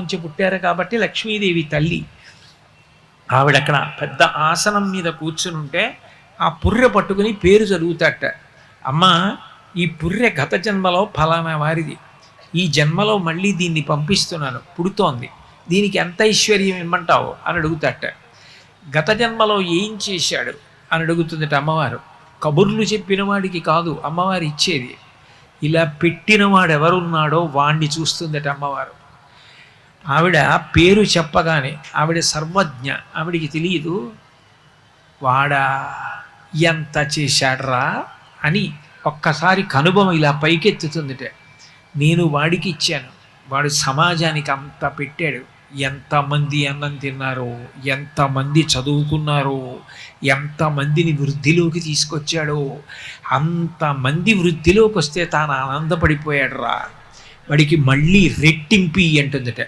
నుంచి పుట్టారు కాబట్టి లక్ష్మీదేవి తల్లి. ఆవిడ అక్కడ పెద్ద ఆసనం మీద కూర్చుని ఉంటే ఆ పుర్రె పట్టుకుని పేరు చదువుతాట. అమ్మ, ఈ పుర్రె గత జన్మలో ఫలానా వారిది, ఈ జన్మలో మళ్ళీ దీన్ని పంపిస్తున్నాను, పుడుతోంది, దీనికి ఎంత ఐశ్వర్యం ఇమ్మంటావు అని అడుగుతాట. గత జన్మలో ఏం చేశాడు అని అడుగుతుందట అమ్మవారు. కబుర్లు చెప్పిన వాడికి కాదు అమ్మవారు ఇచ్చేది, ఇలా పెట్టినవాడు ఎవరున్నాడో వాణ్ణి చూస్తుందట అమ్మవారు. ఆవిడ పేరు చెప్పగానే ఆవిడ సర్వజ్ఞ, ఆవిడికి తెలియదు వాడా ఎంత చేశాడ్రా అని ఒక్కసారి కనుబొమ ఇలా పైకెత్తుతుందిట. నేను వాడికి ఇచ్చాను, వాడు సమాజానికి అంత పెట్టాడు, ఎంతమంది అన్నం తిన్నారో, ఎంతమంది చదువుకున్నారో, ఎంతమందిని వృద్ధిలోకి తీసుకొచ్చాడో, అంతమంది వృద్ధిలోకి వస్తే తాను ఆనందపడిపోయాడు రా, వాడికి మళ్ళీ రెట్టింపి అంటుందట.